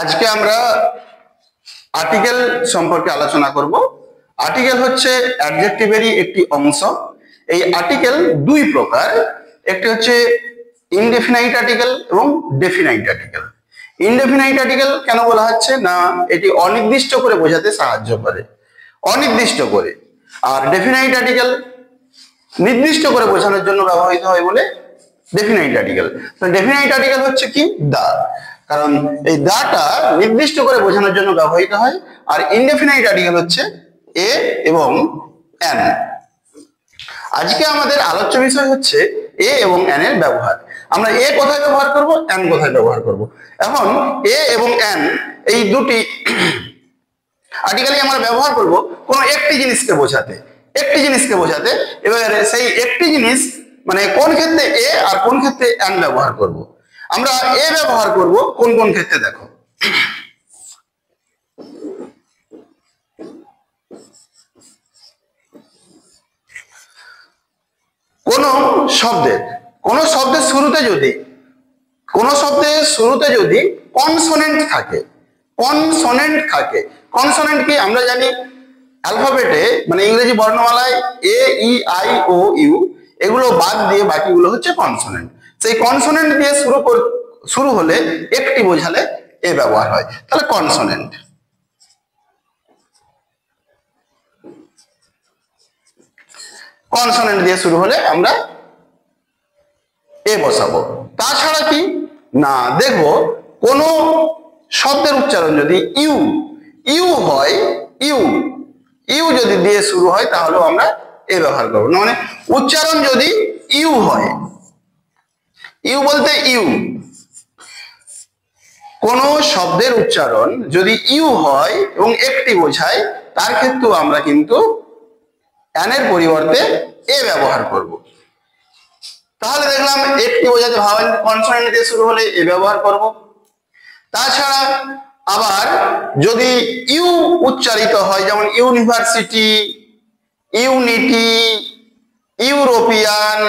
আজকে আমরা আর্টিকেল সম্পর্কে আলোচনা করব। আর্টিকেল হচ্ছে অ্যাডজেক্টিভেরই একটি অংশ। এই আর্টিকেল দুই প্রকার, একটি হচ্ছে ইনডেফিনাইট আর্টিকেল এবং ডেফিনাইট আর্টিকেল। ইনডেফিনাইট আর্টিকেল কেন বলা হচ্ছে না, এটি অনির্দিষ্ট করে বোঝাতে সাহায্য করে, অনির্দিষ্ট করে। আর ডেফিনাইট আর্টিকেল নির্দিষ্ট করে বোঝানোর জন্য ব্যবহৃত হয় বলে ডেফিনাইট আর্টিকেল। তো ডেফিনাইট আর্টিকেল হচ্ছে কি, দা, কারণ এই দাটা নির্দিষ্ট করে বোঝানোর জন্য ব্যবহৃত হয়। আর ইনডেফিনাইট আর্টিকেল হচ্ছে এ এবং এন। আজকে আমাদের আলোচ্য বিষয় হচ্ছে এ এবং এন এর ব্যবহার। আমরা এ কোথায় ব্যবহার করব, এন কোথায় ব্যবহার করব। এখন এ এবং এন এই দুটি আর্টিকেলই আমরা ব্যবহার করব কোনো একটি জিনিসকে বোঝাতে, একটি জিনিসকে বোঝাতে। এবারে সেই একটি জিনিস মানে কোন ক্ষেত্রে এ আর কোন ক্ষেত্রে এন ব্যবহার করব। আমরা এ ব্যবহার করব কোন কোন ক্ষেত্রে দেখো। কোন শব্দের শুরুতে যদি কনসোনেন্ট থাকে, কনসোনেন্ট কি আমরা জানি, অ্যালফাবেটে মানে ইংরেজি বর্ণমালায় এ ই আই ও ইউ এগুলো বাদ দিয়ে বাকিগুলো হচ্ছে কনসোনেন্ট। সেই কনসোনেন্ট দিয়ে শুরু হলে একটি বোঝালে এ ব্যবহার হয়, তাহলে কনসোনেন্ট। কনসোনেন্ট দিয়ে শুরু হলে আমরা এ বসাবো। তাছাড়া কি না, দেখবো কোন শব্দের উচ্চারণ যদি ইউ হয়, ইউ যদি দিয়ে শুরু হয় তাহলেও আমরা এ ব্যবহার করবো। মানে উচ্চারণ যদি ইউ হয়, ইউ বলতে কোন শব্দের উচ্চারণ যদি ইউ হয় এবং একটি বোঝায়, তার ক্ষেত্রেও আমরা কিন্তু এন এর পরিবর্তে এ ব্যবহার করব। তাহলে দেখলাম একটি বোঝাতে ভাওয়েল কনসোনেন্ট দিয়ে শুরু হলে এ ব্যবহার করব। তাছাড়া আবার যদি ইউ উচ্চারিত হয়, যেমন ইউনিভার্সিটি, ইউনিটি, ইউরোপিয়ান,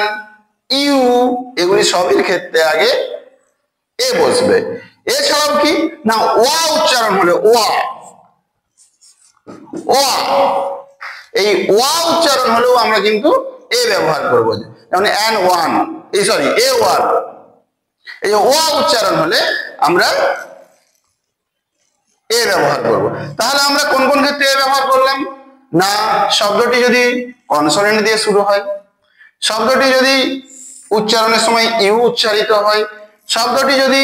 এগুলি সবের ক্ষেত্রে আগে এ বসবে। এছাড়াও কি না, ওয়া উচ্চারণ হলে এই ওয়া উচ্চারণ হলেও আমরা কিন্তু এ ব্যবহার করবো। যেমন N1, A1, এই যে ওয়া উচ্চারণ হলে আমরা এ ব্যবহার করব। তাহলে আমরা কোন কোন ক্ষেত্রে এ ব্যবহার করলাম না, শব্দটি যদি কনসোনেন্ট দিয়ে শুরু হয়, শব্দটি যদি উচ্চারণের সময় ইউ উচ্চারিত হয়, শব্দটি যদি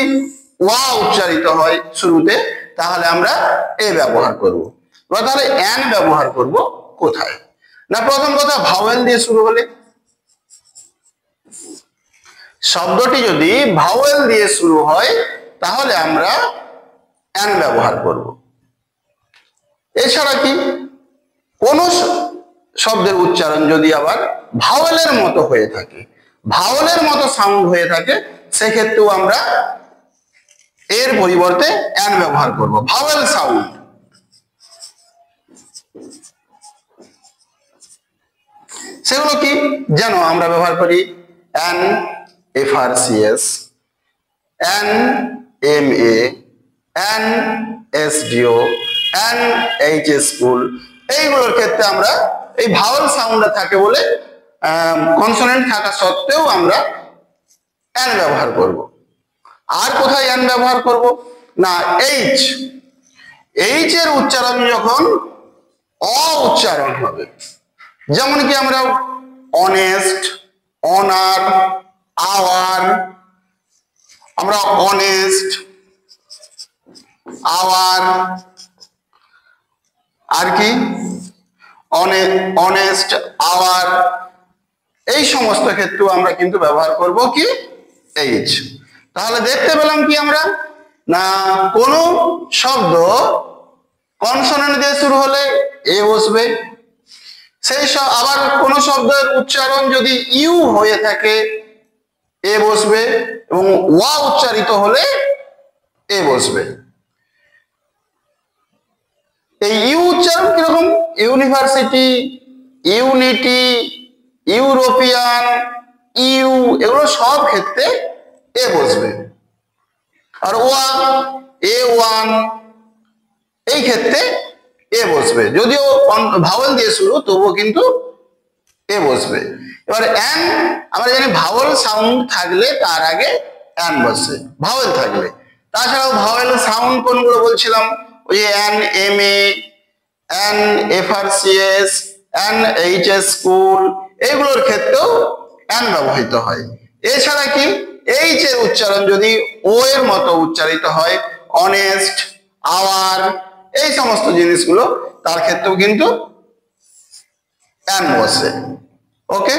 ওয়া উচ্চারিত হয় শুরুতে, তাহলে আমরা এ ব্যবহার করব। তাহলে এন ব্যবহার করব কোথায় না, প্রথম কথা ভাওয়েল দিয়ে শুরু হলে, শব্দটি যদি ভাওয়েল দিয়ে শুরু হয় তাহলে আমরা এন ব্যবহার করব। এছাড়া কি কোন শব্দের উচ্চারণ যদি আবার ভাওয়েলের মতো হয়ে থাকে, ভাওয়েলের মতো সাউন্ড হয়ে থাকে, সেক্ষেত্রেও আমরা এর পরিবর্তে এন ব্যবহার করব। ভাওয়েল সাউন্ড, সেগুলো কি যেন আমরা ব্যবহার করি N FRCS, NMA, NSDO, NHS school. এইগুলোর ক্ষেত্রে আমরা এই ভাওয়েল সাউন্ডটা থাকে বলে কনসোনেন্ট থাকা সত্ত্বেও আমরা এন ব্যবহার করব। আর কোথায় এন ব্যবহার করব না, এইচ এর উচ্চারণ যখন উচ্চারণ হবে, যেমন কি আমরা অনেস্ট, অনার, আওয়ার, আমরা অনেস্ট, আওয়ার, আর কি অনেস্ট, আওয়ার, এই সমস্ত ক্ষেত্রেও আমরা কিন্তু ব্যবহার করব কি এইচ। তাহলে দেখতে পেলাম কি আমরা না, কোন শব্দ কনসোনেন্ট দিয়ে শুরু হলে এ বসবে, সেই আবার কোন শব্দের উচ্চারণ যদি ইউ হয়ে থাকে এ বসবে, এবং ওয়া উচ্চারিত হলে এ বসবে। এই ইউ উচ্চারণ কিরকম, ইউনিভার্সিটি, ইউনিটি, ইউরোপিয়ান, এগুলো সব ক্ষেত্রে এ বসবে। আর ওয়া, A1, এই ক্ষেত্রে এ বসবে, যদিও ভাওয়েল দিয়ে শুরু তবুও কিন্তু এ বসবে। এবার অ্যান, আমরা জানি ভাওয়েল সাউন্ড থাকলে তার আগে অ্যান বসে, ভাওয়েল থাকলে। তাছাড়াও ভাওয়েল সাউন্ড কোনগুলো বলছিলাম, ওই যে an M A, an FRCS, an HS school, এইগুলোর ক্ষেত্রেও অ্যান ব্যবহৃত হয়। এছাড়া কি এইচ এর উচ্চারণ যদি ও এর মতো উচ্চারিত হয়, অনেস্ট, আওয়ার, এই সমস্ত জিনিসগুলো তার ক্ষেত্রেও কিন্তু অ্যান বসে। ওকে।